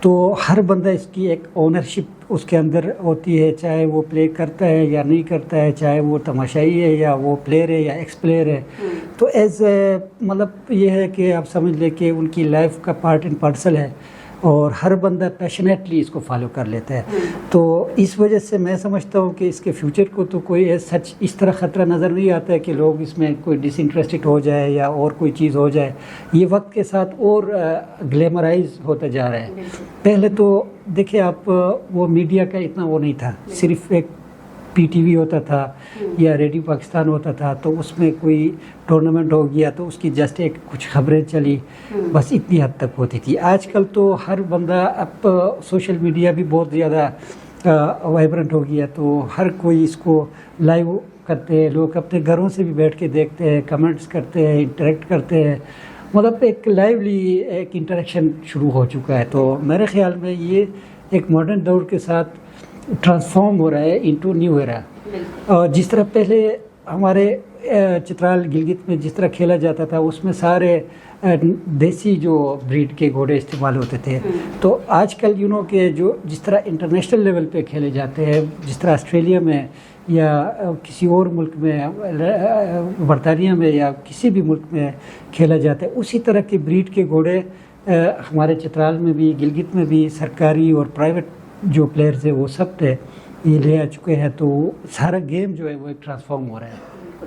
تو ہر بندہ اس کی ایک اونرشپ اس کے اندر ہوتی ہے، چاہے وہ پلے کرتا ہے یا نہیں کرتا ہے، چاہے وہ تماشائی ہے یا وہ پلیئر ہے یا ایکس پلیئر ہے. تو ایز مطلب یہ ہے کہ آپ سمجھ لیں کہ ان کی لائف کا پارٹ اینڈ پارسل ہے، اور ہر بندہ پیشنیٹلی اس کو فالو کر لیتا ہے. تو اس وجہ سے میں سمجھتا ہوں کہ اس کے فیوچر کو تو کوئی سچ اس طرح خطرہ نظر نہیں آتا ہے کہ لوگ اس میں کوئی ڈس انٹرسٹڈ ہو جائے یا اور کوئی چیز ہو جائے. یہ وقت کے ساتھ اور گلیمرائز ہوتا جا رہا ہے. پہلے تو دیکھیں آپ، وہ میڈیا کا اتنا وہ نہیں تھا، صرف ایک پی ٹی وی ہوتا تھا یا ریڈیو پاکستان ہوتا تھا، تو اس میں کوئی ٹورنامنٹ ہو گیا تو اس کی جسٹ ایک کچھ خبریں چلی، بس اتنی حد تک ہوتی تھی. آج کل تو ہر بندہ، اب سوشل میڈیا بھی بہت زیادہ وائبرنٹ ہو گیا، تو ہر کوئی اس کو لائیو کرتے ہیں. لوگ اپنے گھروں سے بھی بیٹھ کے دیکھتے ہیں، کمنٹس کرتے ہیں، انٹریکٹ کرتے ہیں، مطلب ایک لائیولی ایک انٹریکشن شروع ہو چکا ہے. تو میرے خیال میں یہ ایک ماڈرن دور کے ساتھ ٹرانسفارم ہو رہا ہے انٹو نیو ایرا. اور جس طرح پہلے ہمارے چترال گلگت میں جس طرح کھیلا جاتا تھا، اس میں سارے دیسی جو بریڈ کے گھوڑے استعمال ہوتے تھے. تو آج کل کہ جو جس طرح انٹرنیشنل لیول پہ کھیلے جاتے ہیں، جس طرح آسٹریلیا میں یا کسی اور ملک میں، برطانیہ میں یا کسی بھی ملک میں کھیلا جاتا ہے، اسی طرح کے بریڈ کے گھوڑے ہمارے چترال میں بھی، گلگت میں بھی سرکاری اور پرائیویٹ جو پلیئرز ہیں وہ سب تھے، یہ لے آ چکے ہیں. تو سارا گیم جو ہے وہ ایک ٹرانسفارم ہو رہا ہے.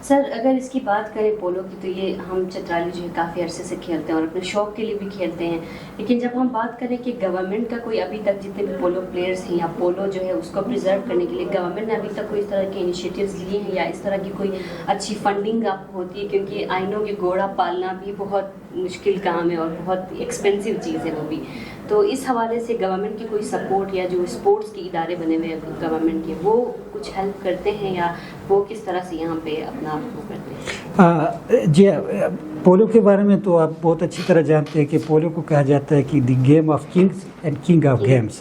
سر اگر اس کی بات کریں پولو کی، تو یہ ہم چترالی جو ہے کافی عرصے سے کھیلتے ہیں اور اپنے شوق کے لیے بھی کھیلتے ہیں. لیکن جب ہم بات کریں کہ گورنمنٹ کا کوئی ابھی تک جتنے بھی پولو پلیئرز ہیں یا پولو جو ہے اس کو پریزرو کرنے کے لیے گورنمنٹ نے ابھی تک کوئی اس طرح کے انیشیٹیوز لیے ہیں یا اس طرح کی کوئی اچھی فنڈنگ آپ ہوتی ہے؟ کیونکہ آئی نو کہ گھوڑا پالنا بھی بہت مشکل کام ہے اور بہت ایکسپینسو چیز ہے وہ بھی. تو اس حوالے سے گورنمنٹ کی کوئی سپورٹ یا جو اسپورٹس کے ادارے بنے ہوئے ہیں گورنمنٹ کے، وہ کچھ ہیلپ کرتے ہیں یا وہ کس طرح سے یہاں پہ اپنا آپ کو کرتے ہیں؟ جی، پولو کے بارے میں تو آپ بہت اچھی طرح جانتے ہیں کہ پولو کو کہا جاتا ہے کہ the game of kings and king of games.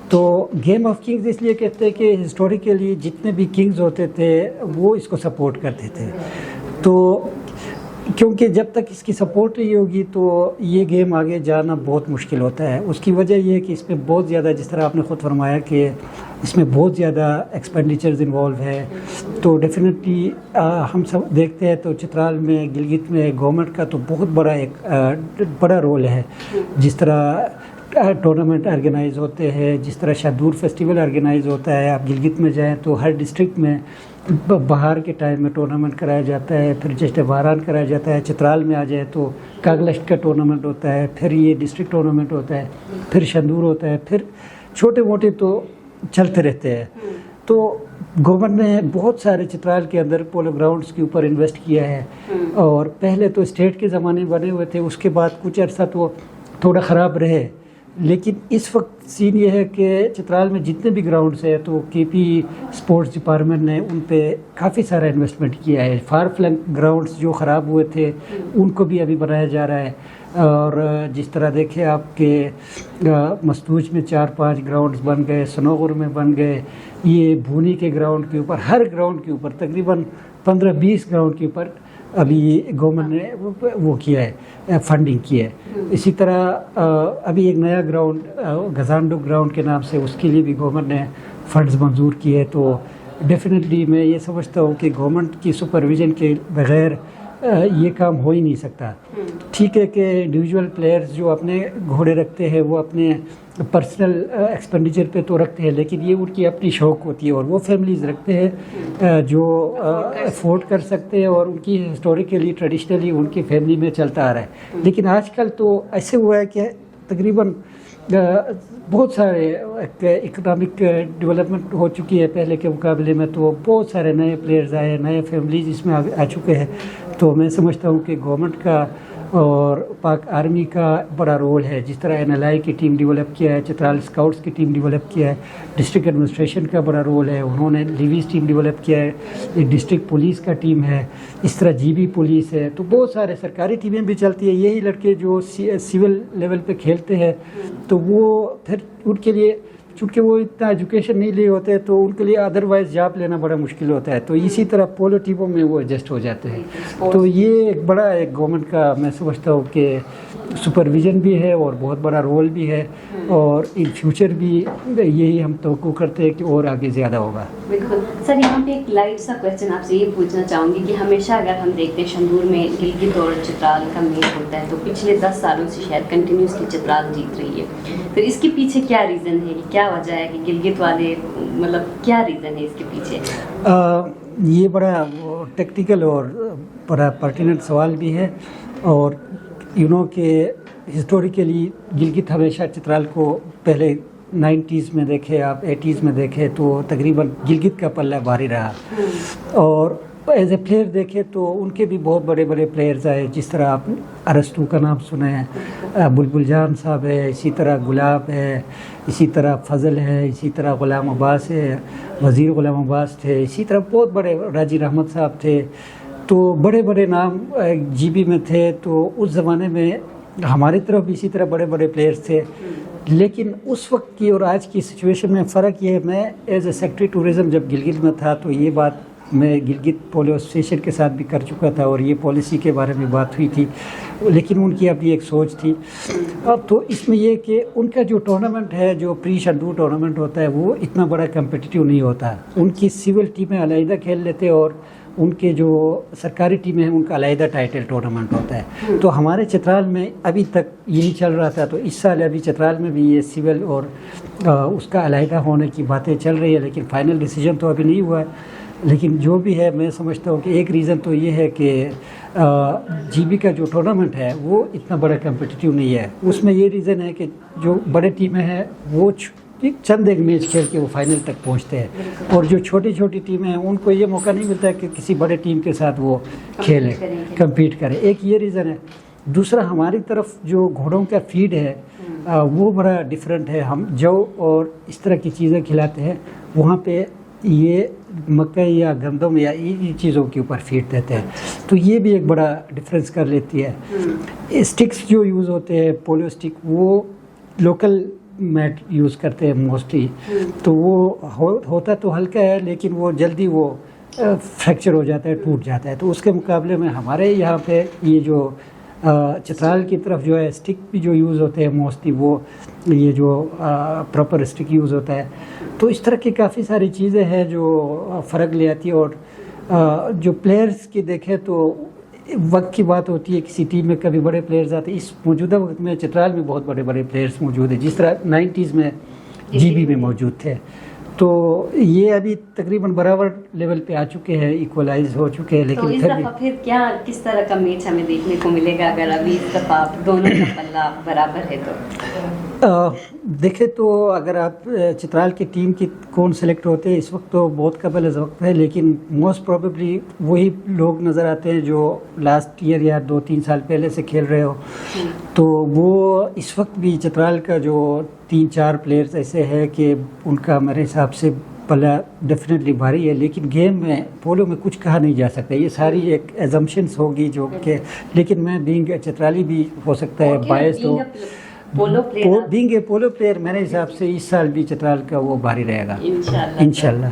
تو گیم آف کنگز اس لیے کہتے ہیں کہ ہسٹوریکلی جتنے بھی کنگز ہوتے تھے وہ اس کو سپورٹ کرتے تھے. تو کیونکہ جب تک اس کی سپورٹ نہیں ہوگی تو یہ گیم آگے جانا بہت مشکل ہوتا ہے. اس کی وجہ یہ ہے کہ اس میں بہت زیادہ، جس طرح آپ نے خود فرمایا کہ اس میں بہت زیادہ ایکسپینڈیچرز انوالو ہے. تو ڈیفینیٹلی ہم سب دیکھتے ہیں تو چترال میں، گلگت میں گورنمنٹ کا تو بہت بڑا ایک بڑا رول ہے. جس طرح ٹورنامنٹ آرگنائز ہوتے ہیں، جس طرح شادور فیسٹیول آرگنائز ہوتا ہے. آپ گلگت میں جائیں تو ہر ڈسٹرکٹ میں بہار کے ٹائم میں ٹورنامنٹ کرایا جاتا ہے، پھر جشن بہران کرایا جاتا ہے. چترال میں آ جائے تو کاگلشٹ کا ٹورنامنٹ ہوتا ہے، پھر یہ ڈسٹرکٹ ٹورنامنٹ ہوتا ہے، پھر شندور ہوتا ہے، پھر چھوٹے موٹے تو چلتے رہتے ہیں. تو گورنمنٹ نے بہت سارے چترال کے اندر پولو گراؤنڈز کے اوپر انویسٹ کیا ہے. اور پہلے تو اسٹیٹ کے زمانے بنے ہوئے تھے، اس کے بعد کچھ عرصہ تو تھوڑا خراب رہے. لیکن اس وقت سین یہ ہے کہ چترال میں جتنے بھی گراؤنڈز ہیں تو کے پی اسپورٹس ڈپارٹمنٹ نے ان پہ کافی سارا انویسٹمنٹ کیا ہے. فار فلنگ گراؤنڈز جو خراب ہوئے تھے ان کو بھی ابھی بنایا جا رہا ہے. اور جس طرح دیکھیں آپ کے مستوج میں 4-5 گراؤنڈز بن گئے، سنوغر میں بن گئے، یہ بھونی کے گراؤنڈ کے اوپر، ہر گراؤنڈ کے اوپر تقریباً 15-20 گراؤنڈ کے اوپر ابھی گورنمنٹ نے وہ کیا ہے، فنڈنگ کی ہے. اسی طرح ابھی ایک نیا گراؤنڈ گزانڈو گراؤنڈ کے نام سے، اس کے لیے بھی گورنمنٹ نے فنڈز منظور کیے. تو ڈیفینیٹلی میں یہ سمجھتا ہوں کہ گورنمنٹ کی سپرویژن کے بغیر یہ کام ہو ہی نہیں سکتا. ٹھیک ہے کہ انڈیویجول پلیئرز جو اپنے گھوڑے رکھتے ہیں وہ اپنے پرسنل ایکسپینڈیچر پہ تو رکھتے ہیں، لیکن یہ ان کی اپنی شوق ہوتی ہے اور وہ فیملیز رکھتے ہیں جو افورڈ کر سکتے ہیں اور ان کی ہسٹوریکلی ٹریڈیشنلی ان کی فیملی میں چلتا آ رہا ہے. لیکن آج کل تو ایسے ہوا ہے کہ تقریباً بہت سارے اکنامک ڈیولپمنٹ ہو چکی ہے پہلے کے مقابلے میں. تو بہت سارے نئے پلیئرز آئے، نئے فیملیز اس میں آ چکے ہیں. تو میں سمجھتا ہوں کہ گورنمنٹ کا اور پاک آرمی کا بڑا رول ہے. جس طرح NLI کی ٹیم ڈیولپ کیا ہے، چترال اسکاؤٹس کی ٹیم ڈیولپ کیا ہے، ڈسٹرکٹ ایڈمنسٹریشن کا بڑا رول ہے، انہوں نے لیویز ٹیم ڈیولپ کیا ہے، ایک ڈسٹرکٹ پولیس کا ٹیم ہے، اس طرح GB پولیس ہے. تو بہت سارے سرکاری ٹیمیں بھی چلتی ہیں. یہی لڑکے جو سول لیول پہ کھیلتے ہیں تو وہ پھر ان کے لیے چونکہ وہ اتنا ایجوکیشن نہیں لیے ہوتے تو ان کے لیے ادروائز جاب لینا بڑا مشکل ہوتا ہے، تو اسی طرح پولو ٹیموں میں وہ ایڈجسٹ ہو جاتے ہیں. تو یہ ایک بڑا ایک گورنمنٹ کا میں سمجھتا ہوں کہ سپرویژن بھی ہے اور بہت بڑا رول بھی ہے، اور ان فیوچر بھی یہی ہم توقع کرتے ہیں کہ اور آگے زیادہ ہوگا. بالکل سر، یہاں پہ ایک لائٹ سا کویشچن آپ سے یہ پوچھنا چاہوں گی کہ ہمیشہ اگر ہم دیکھتے ہیں شندور میں گلگت اور چترال کا میچ ہوتا ہے تو پچھلے 10 سالوں سے شاید کنٹینیوسلی چترال جیت رہی ہے، پھر اس کے پیچھے کیا ریزن ہے، کیا وجہ ہے کہ گلگت والے مطلب کیا ریزن ہے اس کے پیچھے؟ یہ بڑا ٹیکنیکل اور بڑا پرٹیننٹ سوال بھی ہے، اور کہ ہسٹوریکلی گلگت ہمیشہ چترال کو پہلے 90s میں دیکھے آپ 80s میں دیکھے تو تقریباً گلگت کا پلہ بھاری رہا، اور ایز اے پلیئر دیکھے تو ان کے بھی بہت بڑے بڑے پلیئرز آئے، جس طرح آپ ارسطو کا نام سنے ہیں، بلبل جان صاحب ہے، اسی طرح گلاب ہے، اسی طرح فضل ہے، اسی طرح غلام عباس ہے، وزیر غلام عباس تھے، اسی طرح بہت بڑے راجی رحمت صاحب تھے، تو بڑے بڑے نام جی بی میں تھے. تو اس زمانے میں ہماری طرف بھی اسی طرح بڑے بڑے پلیئرز تھے. لیکن اس وقت کی اور آج کی سچویشن میں فرق یہ ہے، میں ایز اے سیکٹری ٹورزم جب گلگت میں تھا تو یہ بات میں گلگت پولو ایسوسیشن کے ساتھ بھی کر چکا تھا، اور یہ پالیسی کے بارے میں بات ہوئی تھی، لیکن ان کی اپنی ایک سوچ تھی. اب تو اس میں یہ کہ ان کا جو ٹورنامنٹ ہے، جو پری شندور ٹورنامنٹ ہوتا ہے، وہ اتنا بڑا کمپٹیٹیو نہیں ہوتا. ان کی سول ٹیمیں علیحدہ کھیل لیتے، اور ان کے جو سرکاری ٹیمیں ہیں ان کا علیحدہ ٹائٹل ٹورنامنٹ ہوتا ہے. تو ہمارے چترال میں ابھی تک یہی چل رہا تھا، تو اس سال ابھی چترال میں بھی یہ سول اور اس کا علیحدہ ہونے کی باتیں چل رہی ہے، لیکن فائنل ڈیسیجن تو ابھی نہیں ہوا ہے. لیکن جو بھی ہے، میں سمجھتا ہوں کہ ایک ریزن تو یہ ہے کہ جی بی کا جو ٹورنامنٹ ہے وہ اتنا بڑا کمپٹیٹیو نہیں ہے. اس میں یہ ریزن ہے کہ جو بڑے ٹیمیں ہیں وہ چند ایک میچ کھیل کے وہ فائنل تک پہنچتے ہیں، اور جو چھوٹی چھوٹی ٹیمیں ہیں ان کو یہ موقع نہیں ملتا ہے کہ کسی بڑے ٹیم کے ساتھ وہ کھیلیں، کمپیٹ کریں. ایک یہ ریزن ہے. دوسرا، ہماری طرف جو گھوڑوں کا فیڈ ہے وہ بڑا ڈفرینٹ ہے. ہم جو اور اس طرح کی چیزیں کھلاتے ہیں، وہاں پہ یہ مکئی یا گندم یا ان چیزوں کے اوپر فیڈ دیتے ہیں، تو یہ بھی ایک بڑا ڈفرینس کر لیتی ہے. اسٹکس جو یوز ہوتے ہیں، پولو اسٹک، وہ لوکل میٹ یوز کرتے ہیں موسٹلی، تو وہ ہوتا تو ہلکا ہے لیکن وہ جلدی وہ فریکچر ہو جاتا ہے، ٹوٹ جاتا ہے. تو اس کے مقابلے میں ہمارے یہاں پہ یہ جو چترال کی طرف جو ہے اسٹک بھی جو یوز ہوتے ہیں موسٹلی، وہ یہ جو پراپر اسٹک یوز ہوتا ہے. تو اس طرح کی کافی ساری چیزیں ہیں جو فرق لے آتی ہے. اور جو پلیئرز کی دیکھیں تو وقت کی بات ہوتی ہے، کسی ٹیم میں کبھی بڑے پلیئرز آتے ہیں. اس موجودہ وقت میں چترال میں بہت بڑے بڑے پلیئرز موجود ہیں، جس طرح 90s میں جی بی میں موجود تھے. تو یہ ابھی تقریباً برابر لیول پہ آ چکے ہیں، ایکولائز ہو چکے ہیں. لیکن اس دفعہ پھر کیا کس طرح کا میچ ہمیں دیکھنے کو ملے گا اگر ابھی اس دفعہ دونوں کا پلہ برابر ہے تو؟ دیکھیں تو اگر آپ چترال کی ٹیم کی کون سلیکٹ ہوتے ہیں اس وقت تو بہت قبل از وقت ہے، لیکن موسٹ پروبیبلی وہی لوگ نظر آتے ہیں جو لاسٹ ایئر یا 2-3 سال پہلے سے کھیل رہے ہو. تو وہ اس وقت بھی چترال کا جو 3-4 پلیئرز ایسے ہیں کہ ان کا میرے حساب سے پلہ ڈیفینیٹلی بھاری ہے. لیکن گیم میں پولو میں کچھ کہا نہیں جا سکتا، یہ ساری ایک ایزمپشنس ہوگی جو کہ، لیکن میں بینگ چترالی بھی ہو سکتا ہے biased who, being a polo player میرے حساب سے اس سال بھی چترال کا وہ بھاری رہے گا انشاءاللہ.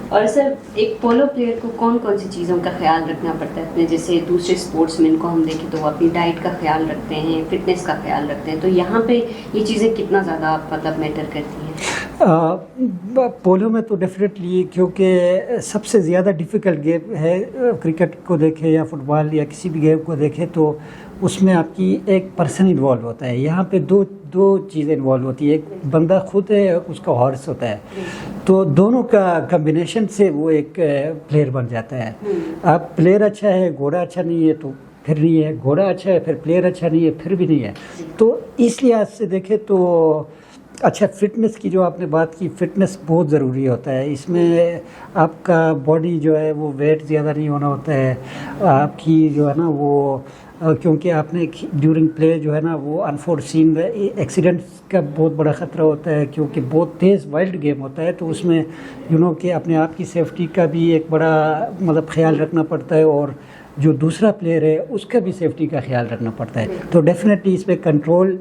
اور سر، ایک پولو پلیئر کو کون کون سی چیزوں کا خیال رکھنا پڑتا ہے اپنے؟ جیسے دوسرے اسپورٹس مین کو ہم دیکھیں تو وہ اپنی ڈائٹ کا خیال رکھتے ہیں، فٹنس کا خیال رکھتے ہیں، تو یہاں پہ یہ چیزیں کتنا زیادہ مطلب میٹر کرتی ہیں؟ پولو میں تو ڈیفینیٹلی، کیونکہ سب سے زیادہ ڈیفیکلٹ گیم ہے. کرکٹ کو دیکھیں یا فٹ بال یا کسی بھی گیم کو دیکھیں تو اس میں آپ کی ایک پرسن انوالو ہوتا ہے. یہاں پہ دو چیزیں انوالو ہوتی ہے، ایک بندہ خود ہے، اس کا ہارس ہوتا ہے. تو دونوں کا کمبینیشن سے وہ ایک پلیئر بن جاتا ہے. آپ پلیئر اچھا ہے، گھوڑا اچھا نہیں ہے تو پھر نہیں ہے، گھوڑا اچھا ہے پھر پلیئر اچھا نہیں ہے پھر بھی نہیں ہے. تو اس لحاظ سے دیکھیں تو اچھا، فٹنس کی جو آپ نے بات کی، فٹنس بہت ضروری ہوتا ہے. اس میں آپ کا باڈی جو ہے وہ ویٹ زیادہ نہیں ہونا ہوتا ہے، آپ کی جو ہے نا وہ، کیونکہ آپ نے ڈیورنگ پلے جو ہے نا وہ انفورسین ایکسیڈنٹس کا بہت بڑا خطرہ ہوتا ہے، کیونکہ بہت تیز وائلڈ گیم ہوتا ہے. تو اس میں کہ اپنے آپ کی سیفٹی کا بھی ایک بڑا مطلب خیال رکھنا پڑتا ہے، اور جو دوسرا پلیئر ہے اس کا بھی سیفٹی کا خیال رکھنا پڑتا ہے. تو ڈیفینیٹلی اس پہ کنٹرول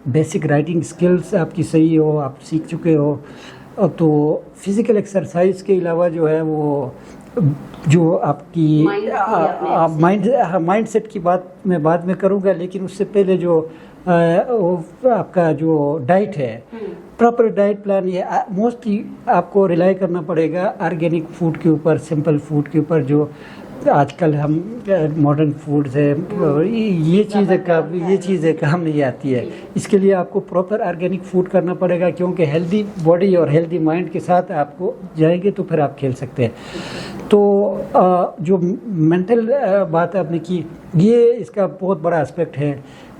بیسک رائٹنگ اسکلس آپ کی صحیح ہو, آپ سیکھ چکے ہو, تو فزیکل ایکسرسائز کے علاوہ جو ہے وہ جو آپ کی مائنڈ سیٹ کی بات میں بعد میں کروں گا, لیکن اس سے پہلے جو آپ کا جو ڈائٹ ہے, پراپر ڈائٹ پلان, یہ موسٹلی آپ کو ریلائی کرنا پڑے گا آرگینک فوڈ کے اوپر, سمپل فوڈ کے اوپر. جو آج کل ہم ماڈرن فوڈز ہے, یہ چیزیں کام نہیں آتی ہے. اس کے لیے آپ کو پراپر آرگینک فوڈ کرنا پڑے گا, کیونکہ ہیلدی باڈی اور ہیلدی مائنڈ کے ساتھ آپ کو جائیں گے تو پھر آپ کھیل سکتے ہیں. تو جو مینٹل بات آپ نے کی, یہ اس کا بہت بڑا اسپیکٹ ہے.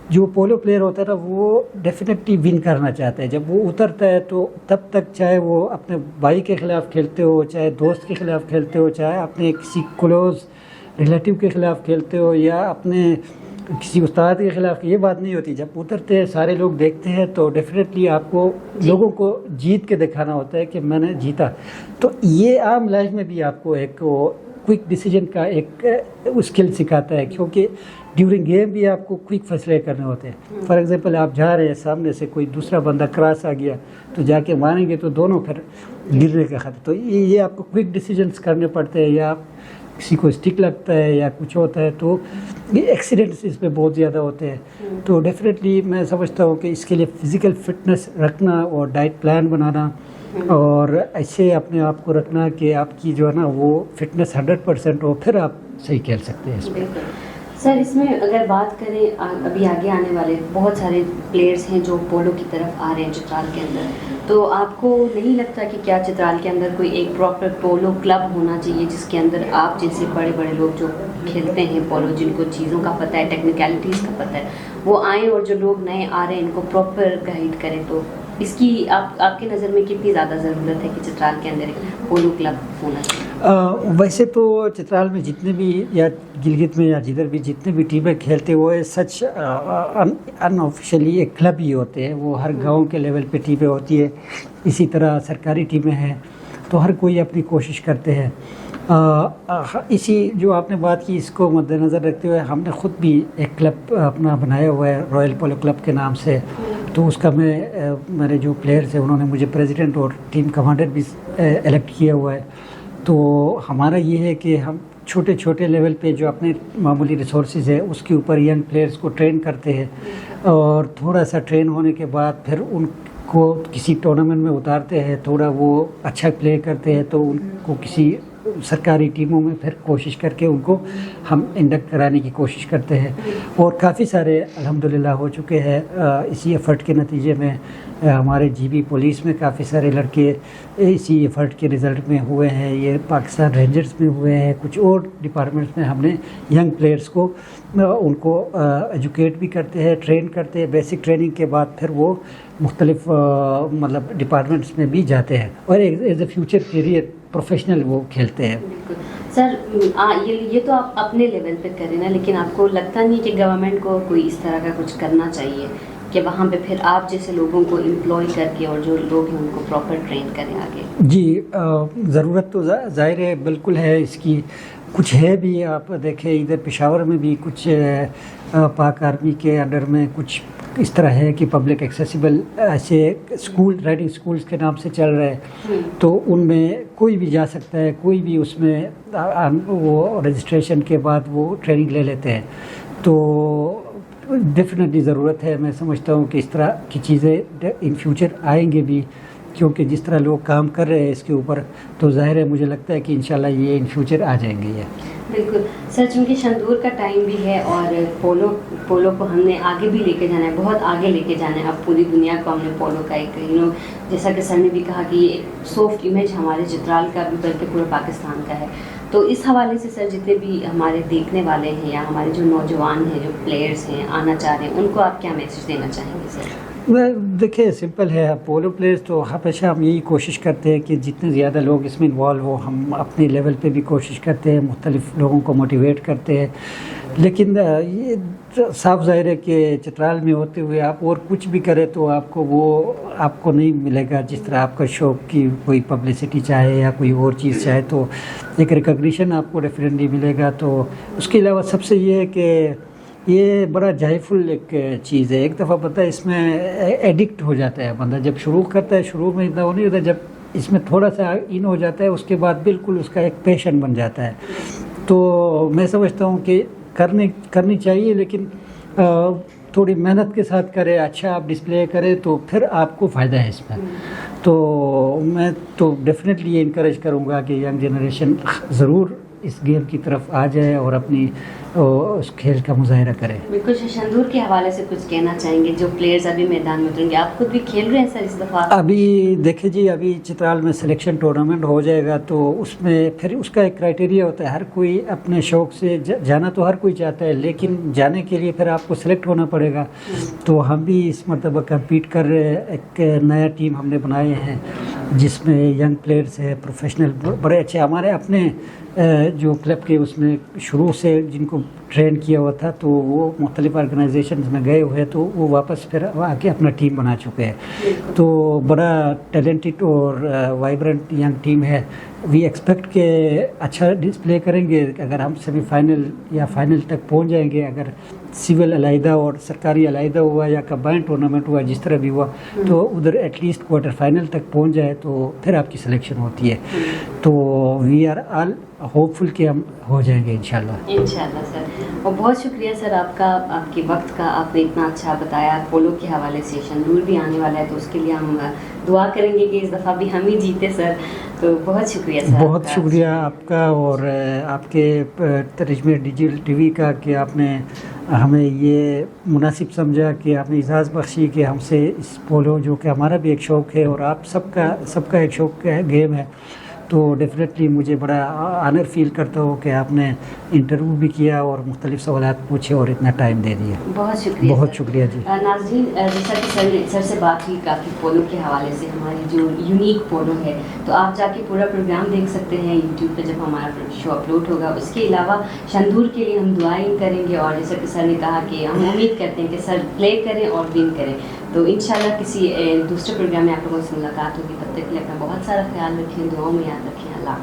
جو پولو پلیئر ہوتا ہے نا, وہ ڈیفینیٹلی ون کرنا چاہتا ہے. جب وہ اترتا ہے تو تب تک چاہے وہ اپنے بھائی کے خلاف کھیلتے ہو, چاہے دوست کے خلاف کھیلتے ہو, چاہے اپنے کسی کلوز ریلیٹیو کے خلاف کھیلتے ہو, یا اپنے کسی استاد کے خلاف, یہ بات نہیں ہوتی. جب اترتے ہیں سارے لوگ دیکھتے ہیں تو ڈیفینیٹلی آپ کو لوگوں کو جیت کے دکھانا ہوتا ہے کہ میں نے جیتا. تو یہ عام لائف میں بھی آپ کو ایک کوئک ڈیسیجن کا ایک اسکل سکھاتا ہے, کیونکہ ڈیورنگ گیم بھی آپ کو کوئک فیصلے کرنے ہوتے ہیں. فار ایگزامپل آپ جا رہے ہیں, سامنے سے کوئی دوسرا بندہ کراس آ گیا تو جا کے ماریں گے تو دونوں پھر گرنے کا خطرہ. تو یہ آپ کو کوئک ڈیسیجنس کرنے پڑتے ہیں, یا کسی کو اسٹک لگتا ہے یا کچھ ہوتا ہے تو یہ ایکسیڈنٹس اس پہ بہت زیادہ ہوتے ہیں. تو ڈیفینیٹلی میں سمجھتا ہوں کہ اس کے لیے فزیکل فٹنس رکھنا اور ڈائٹ پلان بنانا اور ایسے اپنے آپ کو رکھنا کہ آپ کی جو ہے نا وہ فٹنس 100% ہو, پھر آپ صحیح کھیل سکتے ہیں. اس میں سر, اس میں اگر بات کریں, ابھی آگے آنے والے بہت سارے پلیئرز ہیں جو پولو کی طرف آ رہے ہیں چترال کے اندر, تو آپ کو نہیں لگتا کہ کیا چترال کے اندر کوئی ایک پراپر پولو کلب ہونا چاہیے جس کے اندر آپ جیسے بڑے بڑے لوگ جو کھیلتے ہیں پولو, جن کو چیزوں کا پتہ ہے, ٹیکنیکلٹیز کا پتہ ہے, وہ آئیں اور جو لوگ نئے آ رہے ہیں ان کو پراپر گائیڈ کریں؟ تو اس کی آپ کے نظر میں کتنی زیادہ ضرورت ہے کہ چترال کے اندر ایک پولو کلب ہونا چاہیے؟ ویسے تو چترال میں جتنے بھی, یا گلگت میں یا جدھر بھی جتنے بھی ٹیمیں کھیلتے ہیں وہ سچ ان آفیشلی ایک کلب ہی ہوتے ہیں. وہ ہر گاؤں کے لیول پہ ٹیمیں ہوتی ہے. اسی طرح سرکاری ٹیمیں ہیں, تو ہر کوئی اپنی کوشش کرتے ہیں. اسی جو آپ نے بات کی, اس کو مد نظر رکھتے ہوئے ہم نے خود بھی ایک کلب اپنا بنایا ہوا ہے رائل پولو کلب کے نام سے. تو اس کا میرے جو پلیئرز ہیں انہوں نے مجھے پریزیڈنٹ اور ٹیم کمانڈر بھی الیکٹ کیا ہوا ہے. تو ہمارا یہ ہے کہ ہم چھوٹے چھوٹے لیول پہ جو اپنے معمولی ریسورسز ہے اس کے اوپر ینگ پلیئرز کو ٹرین کرتے ہیں, اور تھوڑا سا ٹرین ہونے کے بعد پھر ان کو کسی ٹورنامنٹ میں اتارتے ہیں, تھوڑا وہ اچھا پلے کرتے ہیں تو ان کو کسی سرکاری ٹیموں میں پھر کوشش کر کے ان کو ہم انڈکٹ کرانے کی کوشش کرتے ہیں. اور کافی سارے الحمدللہ ہو چکے ہیں. اسی ایفرٹ کے نتیجے میں ہمارے جی بی پولیس میں کافی سارے لڑکے اسی ایفرٹ کے رزلٹ میں ہوئے ہیں. یہ پاکستان رینجرز میں ہوئے ہیں. کچھ اور ڈپارٹمنٹس میں ہم نے ینگ پلیئرز کو ان کو ایجوکیٹ بھی کرتے ہیں, ٹرین کرتے ہیں. بیسک ٹریننگ کے بعد پھر وہ مختلف مطلب ڈپارٹمنٹس میں بھی جاتے ہیں, اور as a future career professional وہ کھیلتے ہیں. سر, یہ تو آپ اپنے لیول پہ کریں نا, لیکن آپ کو لگتا نہیں کہ گورنمنٹ کو کوئی اس طرح کا کچھ کرنا چاہیے کہ وہاں پہ پھر آپ جیسے لوگوں کو امپلائی کر کے اور جو لوگ ہیں ان کو پراپر ٹرین کریں آگے؟ جی, ضرورت تو ظاہر ہے, بالکل ہے اس کی. کچھ ہے بھی, آپ دیکھیں ادھر پشاور میں بھی کچھ پاک آرمی کے انڈر میں کچھ اس طرح ہے کہ پبلک ایکسیسیبل ایسے اسکول, رائڈنگ اسکولز کے نام سے چل رہے ہیں. تو ان میں کوئی بھی جا سکتا ہے, کوئی بھی اس میں وہ رجسٹریشن کے بعد وہ ٹریننگ لے لیتے ہیں. تو ڈیفینیٹلی ضرورت ہے. میں سمجھتا ہوں کہ اس طرح کی چیزیں ان فیوچر آئیں گے بھی, کیونکہ جس طرح لوگ کام کر رہے ہیں اس کے اوپر, تو ظاہر ہے مجھے لگتا ہے کہ انشاءاللہ یہ ان فیوچر آ جائیں گے. یہ بالکل سر, چونکہ شندور کا ٹائم بھی ہے اور پولو کو ہم نے آگے بھی لے کے جانا ہے, بہت آگے لے کے جانا ہے. اب پوری دنیا کو ہم نے پولو کا ایک جیسا کہ سر نے بھی کہا کہ یہ سافٹ امیج ہمارے چترال کا بھی بلکہ پورے پاکستان کا ہے. تو اس حوالے سے سر جتنے بھی ہمارے دیکھنے والے ہیں یا ہمارے جو نوجوان ہیں, جو پلیئرز ہیں, آنا چاہ رہے ہیں, ان کو آپ کیا میسج دینا چاہیں گے سر؟ دیکھیں سمپل ہے, پولو پلیئرز تو ہمیشہ ہم یہی کوشش کرتے ہیں کہ جتنے زیادہ لوگ اس میں انوالو ہو. ہم اپنے لیول پہ بھی کوشش کرتے ہیں, مختلف لوگوں کو موٹیویٹ کرتے ہیں. لیکن یہ صاف ظاہر ہے کہ چترال میں ہوتے ہوئے آپ اور کچھ بھی کریں تو آپ کو وہ آپ کو نہیں ملے گا جس طرح آپ کا شوق کی کوئی پبلسٹی چاہے یا کوئی اور چیز چاہے. تو ایک ریکگنیشن آپ کو ڈیفینیٹلی ملے گا. تو اس کے علاوہ سب سے یہ ہے کہ یہ بڑا جائفل ایک چیز ہے. ایک دفعہ پتہ ہے اس میں ایڈکٹ ہو جاتا ہے بندہ. جب شروع کرتا ہے شروع میں اتنا وہ نہیں ہوتا, جب اس میں تھوڑا سا ان ہو جاتا ہے اس کے بعد بالکل اس کا ایک پیشن بن جاتا ہے. تو میں سمجھتا ہوں کہ کرنی چاہیے, لیکن تھوڑی محنت کے ساتھ کرے, اچھا آپ ڈسپلے کرے تو پھر آپ کو فائدہ ہے اس میں. تو میں تو ڈیفینیٹلی یہ انکریج کروں گا کہ ینگ جنریشن ضرور اس گیم کی طرف آ جائے اور اپنی اس کھیل کا مظاہرہ کرے. بالکل. شندور کے حوالے سے کچھ کہنا چاہیں گے, جو پلیئرز ابھی میدان میں اتریں گے, آپ خود بھی کھیل رہے ہیں سر اس دفعہ؟ ابھی دیکھیں جی, ابھی چترال میں سلیکشن ٹورنامنٹ ہو جائے گا تو اس میں پھر اس کا ایک کرائٹیریا ہوتا ہے. ہر کوئی اپنے شوق سے جانا تو ہر کوئی چاہتا ہے, لیکن جانے کے لیے پھر آپ کو سلیکٹ ہونا پڑے گا. تو ہم بھی اس مرتبہ کمپیٹ کر رہے ہیں. ایک نیا ٹیم ہم نے بنائے ہیں جس میں ینگ پلیئرز ہیں, پروفیشنل بڑے اچھے ہمارے اپنے جو کلب کے اس میں شروع سے جن کو ٹرین کیا ہوا تھا, تو وہ مختلف آرگنائزیشنز میں گئے ہوئے, تو وہ واپس پھر آ کے اپنا ٹیم بنا چکے ہیں. تو بڑا ٹیلنٹڈ اور وائبرنٹ ینگ ٹیم ہے. وی ایکسپیکٹ کہ اچھا ڈسپلے کریں گے. اگر ہم سیمی فائنل یا فائنل تک پہنچ جائیں گے, اگر سول علیحدہ اور سرکاری علیحدہ ہوا یا کمبائنڈ ٹورنامنٹ ہوا, جس طرح بھی ہوا, تو ادھر ایٹ لیسٹ کوارٹر فائنل تک پہنچ جائے تو پھر آپ کی سلیکشن ہوتی ہے. تو وی آر آل ہوپ فل کہ ہم ہو جائیں گے انشاءاللہ. انشاءاللہ سر. اور بہت شکریہ سر آپ کا, آپ کے وقت کا. آپ نے اتنا اچھا بتایا پولو کے حوالے سے. شندور بھی آنے والا ہے تو اس کے لیے ہم دعا کریں گے کہ اس دفعہ بھی ہم ہی جیتے سر. تو بہت شکریہ سر. بہت شکریہ آپ کا اور آپ کے ترجمے ڈیجیٹل ٹی وی کا کہ آپ نے ہمیں یہ مناسب سمجھا, کہ آپ نے اجازت بخشی کہ ہم سے اس پولو, جو کہ ہمارا بھی ایک شوق ہے اور آپ سب کا ایک شوق ہے, گیم ہے. تو ڈیفینیٹلی مجھے بڑا آنر فیل کرتا ہوں کہ آپ نے انٹرویو بھی کیا اور مختلف سوالات پوچھے اور اتنا ٹائم دے دیا. بہت شکریہ. بہت شکریہ جی. ناظرین, جیسا کہ سر سے بات ہوئی کافی پولو کے حوالے سے, ہماری جو یونیک پولو ہے, تو آپ جا کے پورا پروگرام دیکھ سکتے ہیں یوٹیوب پہ جب ہمارا شو اپلوڈ ہوگا. اس کے علاوہ شندور کے لیے ہم دعائیں کریں گے, اور جیسا کہ سر نے کہا کہ ہم امید کرتے ہیں کہ سر پلے کریں اور ون کریں. تو انشاءاللہ کسی دوسرے پروگرام میں آپ لوگوں سے ملاقات ہوگی. تب تک کے لیے اپنا بہت سارا خیال رکھیں, دعاؤں میں یاد رکھیں. اللہ